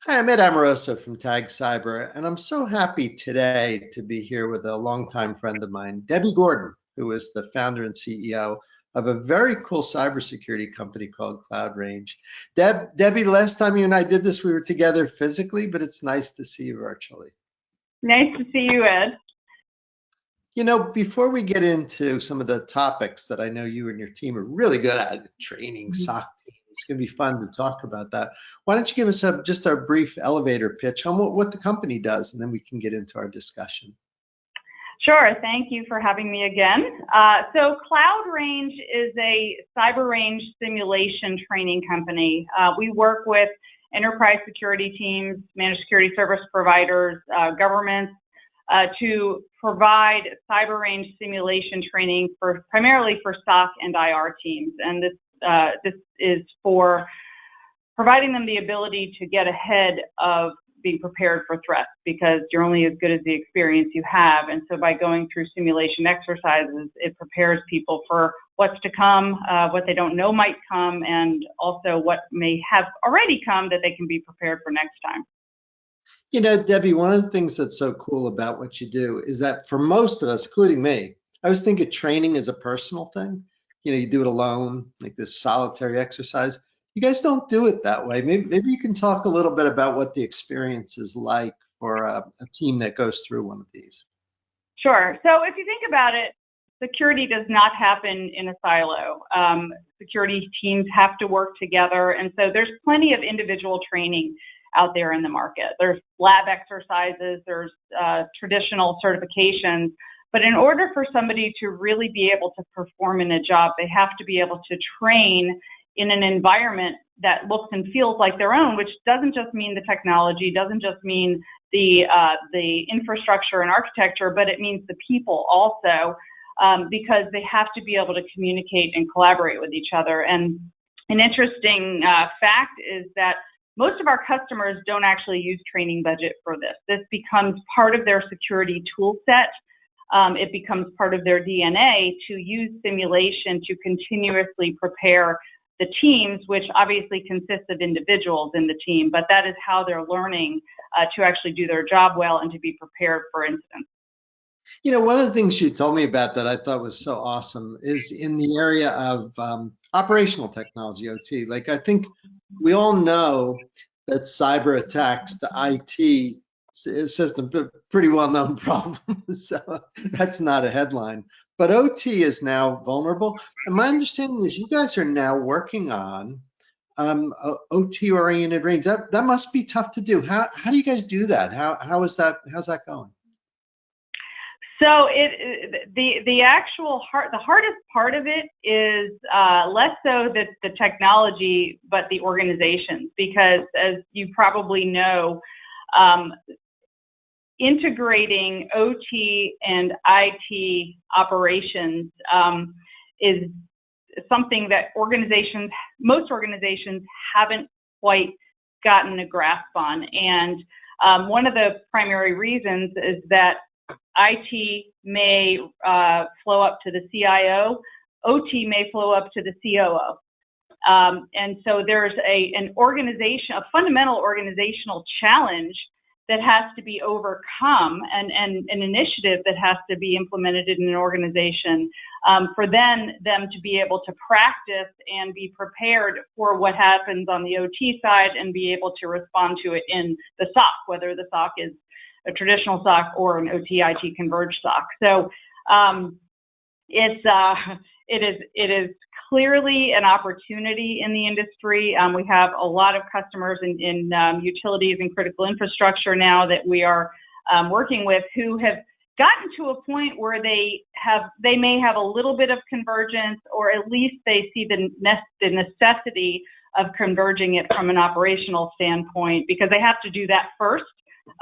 Hi, I'm Ed Amoroso from Tag Cyber, and I'm so happy today to be here with a longtime friend of mine, Debbie Gordon, who is the founder and CEO of a very cool cybersecurity company called Cloud Range. Debbie, last time you and I did this, we were together physically, but it's nice to see you virtually. Nice to see you, Ed. You know, before we get into some of the topics that I know you and your team are really good at, training, SOC teams, it's going to be fun to talk about that. Why don't you give us just our brief elevator pitch on what the company does, and then we can get into our discussion. Sure. Thank you for having me again. So Cloud Range is a cyber range simulation training company. We work with enterprise security teams, managed security service providers, governments, to provide cyber range simulation training primarily for SOC and IR teams. And this is for providing them the ability to get ahead of being prepared for threats, because you're only as good as the experience you have. And so by going through simulation exercises, it prepares people for what's to come, what they don't know might come, and also what may have already come that they can be prepared for next time. You know, Debbie, one of the things that's so cool about what you do is that for most of us, including me, I always think of training as a personal thing. You know, you do it alone, like this solitary exercise. You guys don't do it that way. Maybe you can talk a little bit about what the experience is like for a team that goes through one of these. Sure. So if you think about it, security does not happen in a silo. Security teams have to work together. And so there's plenty of individual training out there in the market. There's lab exercises, there's traditional certifications. But in order for somebody to really be able to perform in a job, they have to be able to train in an environment that looks and feels like their own, which doesn't just mean the technology, doesn't just mean the infrastructure and architecture, but it means the people also, because they have to be able to communicate and collaborate with each other. And an interesting fact is that most of our customers don't actually use training budget for this. This becomes part of their security tool set. It becomes part of their DNA to use simulation to continuously prepare the teams, which obviously consist of individuals in the team, but that is how they're learning to actually do their job well and to be prepared for incidents. You know, one of the things you told me about that I thought was so awesome is in the area of operational technology, OT. Like, I think we all know that cyber attacks to IT system, pretty well-known problem. So that's not a headline. But OT is now vulnerable. And my understanding is you guys are now working on OT-oriented range. That must be tough to do. How do you guys do that? How's that going? So the hardest part of it is less so the technology, but the organizations, because as you probably know, integrating OT and IT operations is something that most organizations haven't quite gotten a grasp on. And one of the primary reasons is that IT may flow up to the CIO, OT may flow up to the COO. And so there's a fundamental organizational challenge that has to be overcome, and an initiative that has to be implemented in an organization for them to be able to practice and be prepared for what happens on the OT side and be able to respond to it in the SOC, whether the SOC is a traditional SOC or an OT-IT converged SOC. So it is clearly an opportunity in the industry. We have a lot of customers in utilities and critical infrastructure now that we are working with, who have gotten to a point where they may have a little bit of convergence, or at least they see the necessity of converging it from an operational standpoint, because they have to do that first.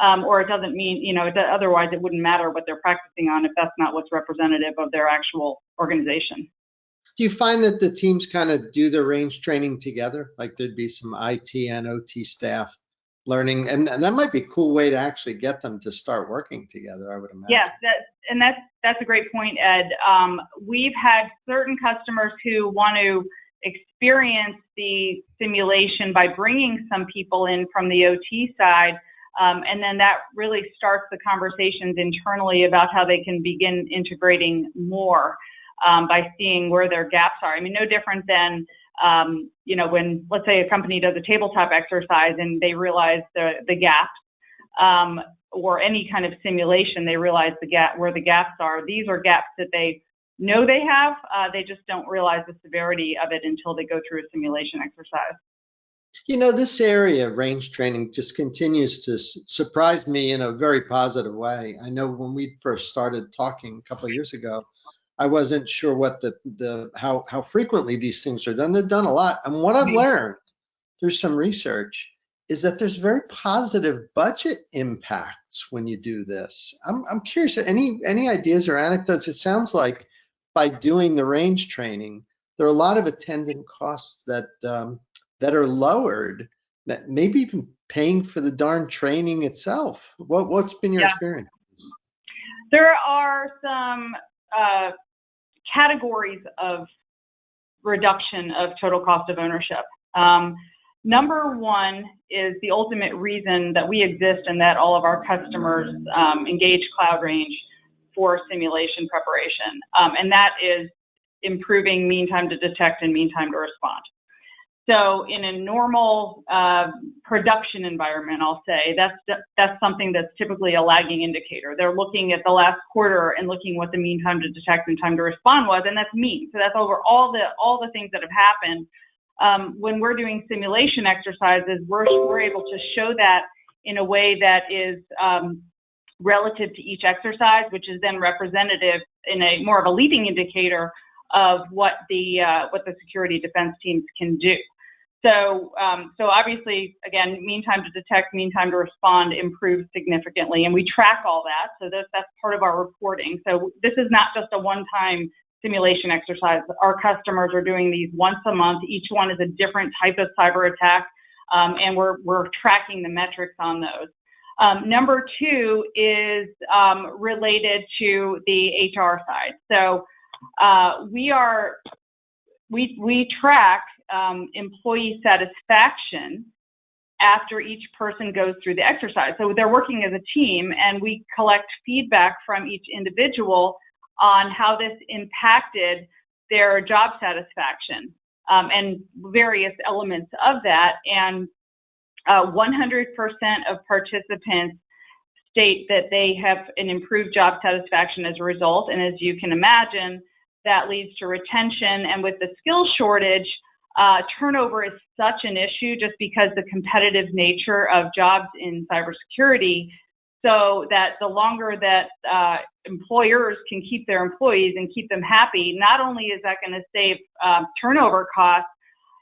Or it doesn't mean, otherwise it wouldn't matter what they're practicing on if that's not what's representative of their actual organization. Do you find that the teams kind of do the range training together? Like there'd be some IT and OT staff learning, and that might be a cool way to actually get them to start working together, I would imagine. Yes, that's a great point, Ed. We've had certain customers who want to experience the simulation by bringing some people in from the OT side, and then that really starts the conversations internally about how they can begin integrating more by seeing where their gaps are. I mean, no different than when, let's say, a company does a tabletop exercise and they realize the gaps, or any kind of simulation, they realize where the gaps are. These are gaps that they know they have. They just don't realize the severity of it until they go through a simulation exercise. This area, range training, just continues to surprise me in a very positive way. I know when we first started talking a couple of years ago, I wasn't sure what how frequently these things are done. They're done a lot. And what I've learned through some research is that there's very positive budget impacts when you do this. I'm curious, any ideas or anecdotes? It sounds like by doing the range training, there are a lot of attendant costs that are lowered, that maybe even paying for the darn training itself. What's been your experience? There are some categories of reduction of total cost of ownership. Number one is the ultimate reason that we exist and that all of our customers engage Cloud Range for simulation preparation, and that is improving mean time to detect and mean time to respond. So in a normal production environment, I'll say, that's something that's typically a lagging indicator. They're looking at the last quarter and looking what the mean time to detect and time to respond was, and that's mean. So that's over all the things that have happened. When we're doing simulation exercises, we're able to show that in a way that is relative to each exercise, which is then representative in a more of a leading indicator of what the security defense teams can do. So obviously, again, mean time to detect, mean time to respond improves significantly, and we track all that. So that's part of our reporting. So this is not just a one-time simulation exercise. Our customers are doing these once a month. Each one is a different type of cyber attack, and we're tracking the metrics on those. Number two is related to the HR side. So we track employee satisfaction after each person goes through the exercise. So they're working as a team, and we collect feedback from each individual on how this impacted their job satisfaction and various elements of that. And 100% of participants state that they have an improved job satisfaction as a result. And as you can imagine, that leads to retention. And with the skill shortage, turnover is such an issue just because the competitive nature of jobs in cybersecurity, so that the longer that employers can keep their employees and keep them happy, not only is that going to save turnover costs,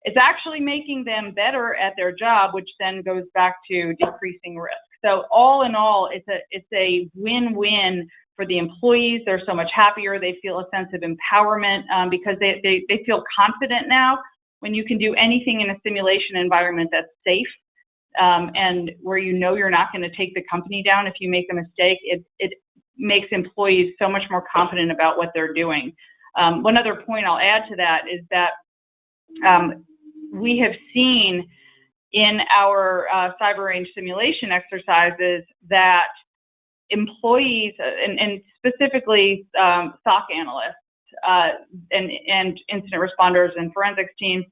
it's actually making them better at their job, which then goes back to decreasing risk. So all in all, it's a win-win for the employees. They're so much happier. They feel a sense of empowerment because they feel confident now. When you can do anything in a simulation environment that's safe and where you know you're not going to take the company down if you make a mistake, it makes employees so much more confident about what they're doing. One other point I'll add to that is that we have seen in our cyber range simulation exercises that employees, and specifically SOC analysts and incident responders and forensics teams,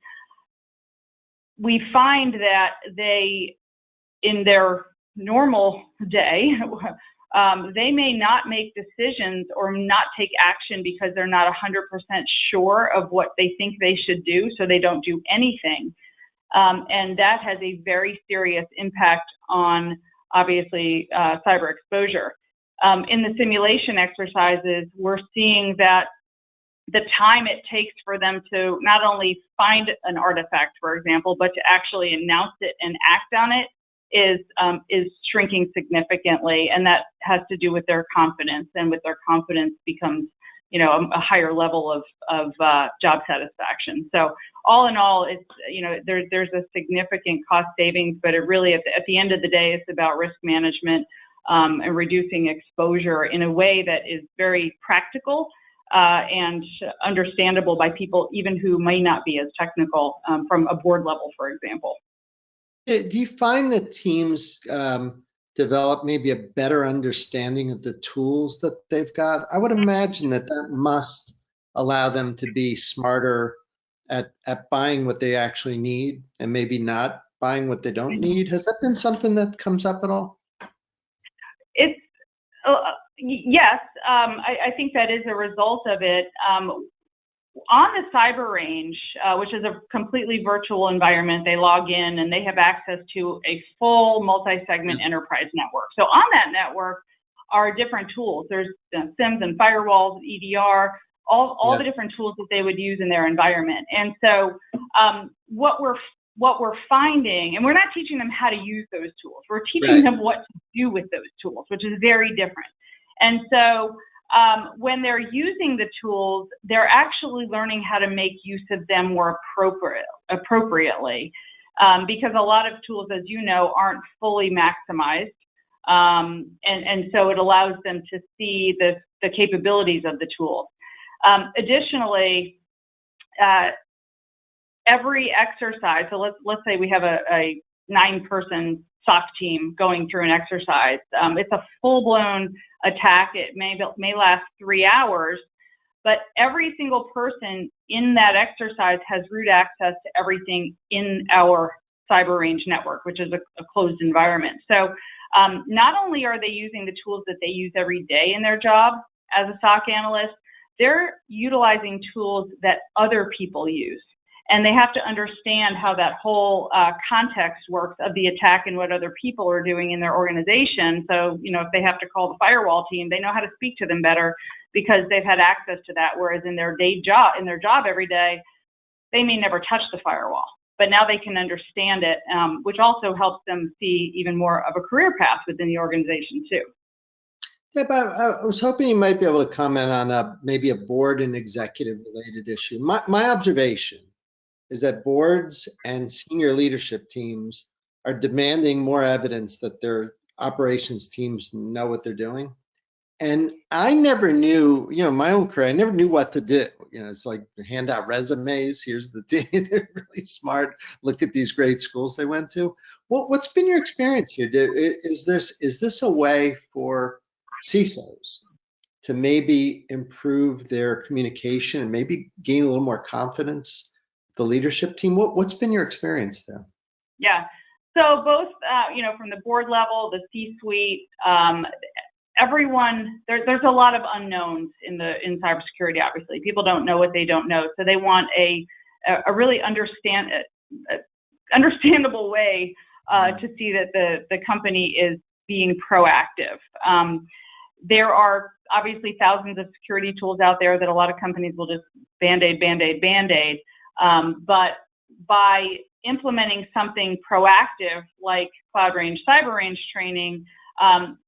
we find that they, in their normal day, they may not make decisions or not take action because they're not 100% sure of what they think they should do, so they don't do anything. And that has a very serious impact on, obviously, cyber exposure. In the simulation exercises, we're seeing that the time it takes for them to not only find an artifact, for example, but to actually announce it and act on it is shrinking significantly, and that has to do with their confidence, and with their confidence becomes, a higher level of job satisfaction. So all in all, it's, there's a significant cost savings, but it really, at the end of the day, it's about risk management and reducing exposure in a way that is very practical and understandable by people even who may not be as technical from a board level, for example. Do you find that teams develop maybe a better understanding of the tools that they've got? I would imagine that that must allow them to be smarter at buying what they actually need and maybe not buying what they don't need. Has that been something that comes up at all? It's yes, I think that is a result of it. On the cyber range, which is a completely virtual environment, they log in and they have access to a full multi-segment enterprise network. So on that network are different tools. There's SIMs and firewalls, EDR, all the different tools that they would use in their environment. And so what we're finding, and we're not teaching them how to use those tools. We're teaching them what to do with those tools, which is very different. And so when they're using the tools, they're actually learning how to make use of them more appropriately, because a lot of tools, as you know, aren't fully maximized. And so it allows them to see the capabilities of the tools. Additionally, every exercise, so let's say we have a 9-person SOC team going through an exercise. It's a full-blown attack. It may last 3 hours, but every single person in that exercise has root access to everything in our cyber range network, which is a closed environment. So not only are they using the tools that they use every day in their job as a SOC analyst, they're utilizing tools that other people use. And they have to understand how that whole context works of the attack and what other people are doing in their organization. So, if they have to call the firewall team, they know how to speak to them better because they've had access to that. Whereas in their job every day, they may never touch the firewall. But now they can understand it, which also helps them see even more of a career path within the organization too. Yeah, but I was hoping you might be able to comment on maybe a board and executive related issue. My observation is that boards and senior leadership teams are demanding more evidence that their operations teams know what they're doing. And I never knew, my own career, I never knew what to do. It's like hand out resumes. Here's the team. They're really smart. Look at these great schools they went to. What's been your experience here? Is this a way for CISOs to maybe improve their communication and maybe gain a little more confidence? The leadership team, what's been your experience there? Yeah, so both, from the board level, the C-suite, everyone, there's a lot of unknowns in cybersecurity. Obviously, people don't know what they don't know, so they want a really understandable way to see that the company is being proactive. There are obviously thousands of security tools out there that a lot of companies will just Band-Aid. But by implementing something proactive like Cloud Range, Cyber Range training,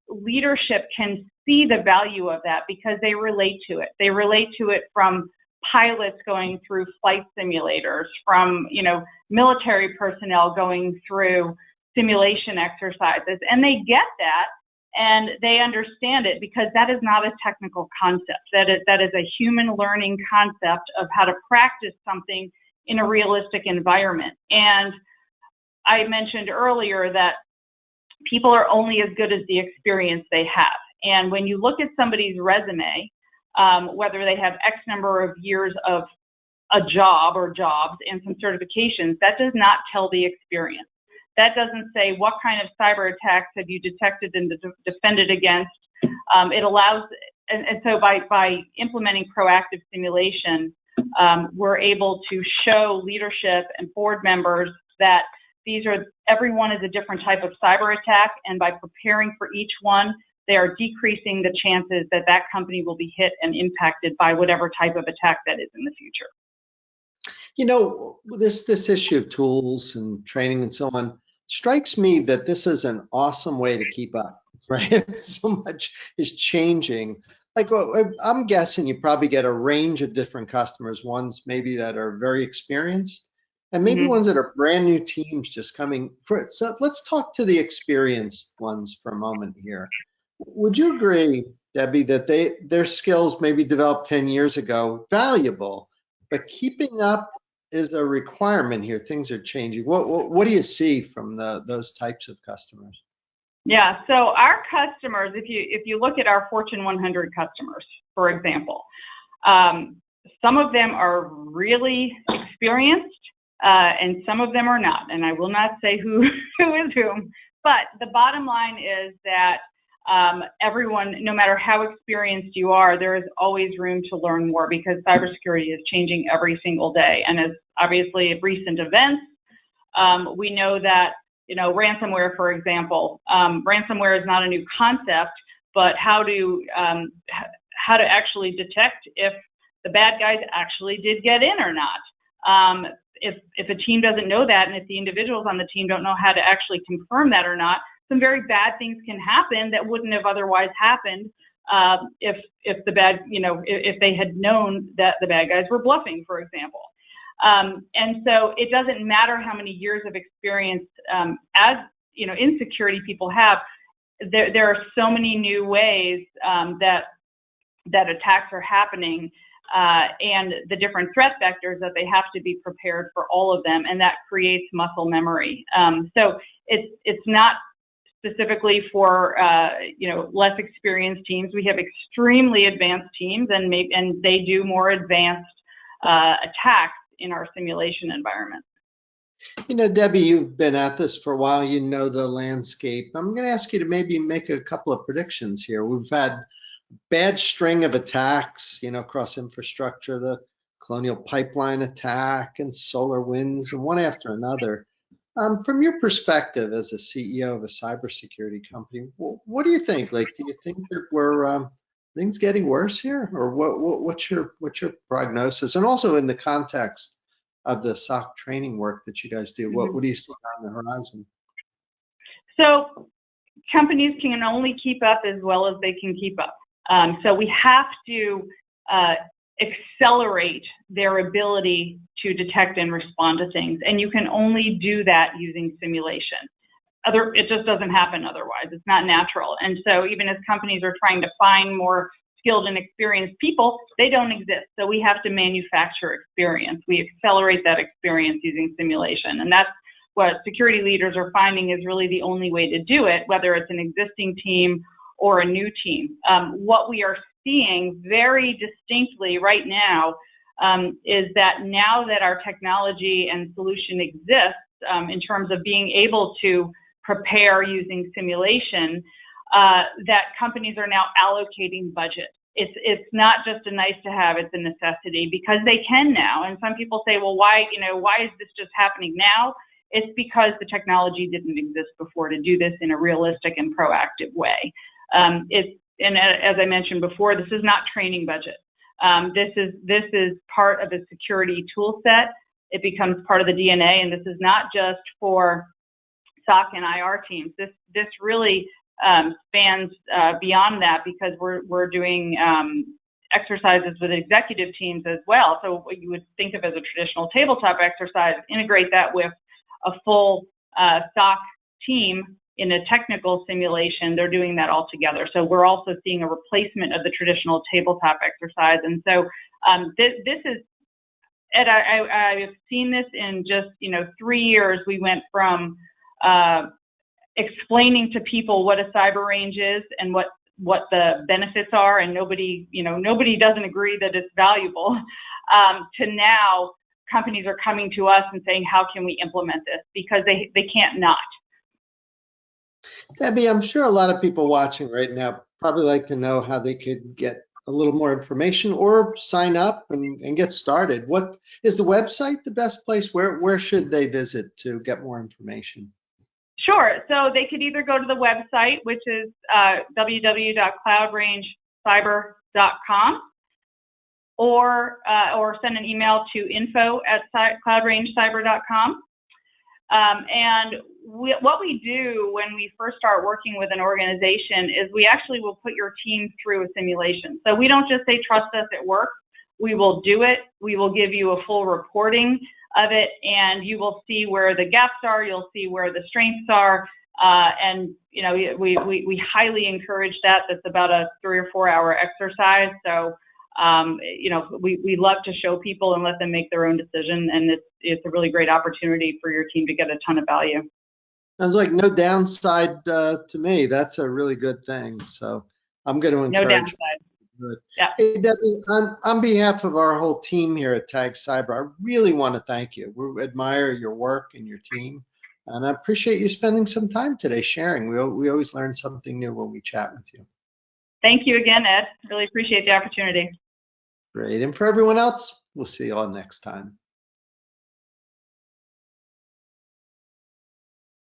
leadership can see the value of that because they relate to it. They relate to it from pilots going through flight simulators, from military personnel going through simulation exercises, and they get that and they understand it because that is not a technical concept. That is a human learning concept of how to practice something in a realistic environment. And I mentioned earlier that people are only as good as the experience they have. And when you look at somebody's resume, whether they have X number of years of a job or jobs and some certifications, that does not tell the experience. That doesn't say what kind of cyber attacks have you detected and defended against. It allows, and so by implementing proactive simulation, we're able to show leadership and board members that everyone is a different type of cyber attack, and by preparing for each one, they are decreasing the chances that that company will be hit and impacted by whatever type of attack that is in the future. This issue of tools and training and so on strikes me that this is an awesome way to keep up, right? So much is changing. I'm guessing you probably get a range of different customers, ones maybe that are very experienced and maybe ones that are brand new teams just coming. So let's talk to the experienced ones for a moment here. Would you agree Debbie, that their skills maybe developed 10 years ago, valuable, but keeping up is a requirement here. Things are changing. What do you see from those types of customers? Yeah, so our customers, if you look at our Fortune 100 customers, for example, some of them are really experienced, and some of them are not. And I will not say who is whom, but the bottom line is that everyone, no matter how experienced you are, there is always room to learn more because cybersecurity is changing every single day. And as obviously recent events, we know that, ransomware, for example, ransomware is not a new concept, but how to actually detect if the bad guys actually did get in or not. If a team doesn't know that, and if the individuals on the team don't know how to actually confirm that or not, some very bad things can happen that wouldn't have otherwise happened if if they had known that the bad guys were bluffing, for example. And so it doesn't matter how many years of experience in security people have. There are so many new ways that attacks are happening, and the different threat vectors that they have to be prepared for all of them, and that creates muscle memory. So it's not specifically for less experienced teams. We have extremely advanced teams, and they do more advanced attacks in our simulation environment. Debbie, you've been at this for a while. You know the landscape. I'm going to ask you to maybe make a couple of predictions here. We've had a bad string of attacks, across infrastructure, the Colonial Pipeline attack and SolarWinds, and one after another. From your perspective as a CEO of a cybersecurity company, what do you think? Do you think that we're things getting worse here, or what's your prognosis? And also in the context of the SOC training work that you guys do, what do you see on the horizon? So companies can only keep up as well as they can keep up. So we have to accelerate their ability to detect and respond to things, and you can only do that using simulation. It just doesn't happen otherwise. It's not natural. And so even as companies are trying to find more skilled and experienced people, they don't exist. So we have to manufacture experience. We accelerate that experience using simulation. And that's what security leaders are finding is really the only way to do it, whether it's an existing team or a new team. What we are seeing very distinctly right now is that now that our technology and solution exists in terms of being able to prepare using simulation, that companies are now allocating budget. It's not just a nice to have, it's a necessity because they can now. And some people say, well, why is this just happening now? It's because the technology didn't exist before to do this in a realistic and proactive way. And as I mentioned before, this is not training budget. This is part of a security tool set. It becomes part of the DNA, and this is not just for SOC and IR teams. This really spans beyond that because we're doing exercises with executive teams as well. So what you would think of as a traditional tabletop exercise, integrate that with a full SOC team in a technical simulation. They're doing that all together. So we're also seeing a replacement of the traditional tabletop exercise. And so this is, Ed, I have seen this in just 3 years. We went from explaining to people what a cyber range is and what the benefits are, and nobody doesn't agree that it's valuable, to now companies are coming to us and saying, how can we implement this? Because they can't not. Debbie, I'm sure a lot of people watching right now probably like to know how they could get a little more information or sign up and get started. What is the website the best place? Where should they visit to get more information? Sure. So they could either go to the website, which is www.cloudrangecyber.com, or send an email to info@cloudrangecyber.com. And what we do when we first start working with an organization is we actually will put your team through a simulation. So we don't just say, trust us, it works. We will do it. We will give you a full reporting of it, and you will see where the gaps are. You'll see where the strengths are. And we highly encourage that. That's about a 3 or 4 hour exercise. So we love to show people and let them make their own decision, and it's a really great opportunity for your team to get a ton of value. Sounds like no downside to me. That's a really good thing. So I'm going to encourage. No downside. Good. Yeah. Hey, Debbie, on behalf of our whole team here at Tag Cyber, I really want to thank you. We admire your work and your team, and I appreciate you spending some time today sharing. We always learn something new when we chat with you. Thank you again, Ed. Really appreciate the opportunity. Great. And for everyone else, we'll see you all next time.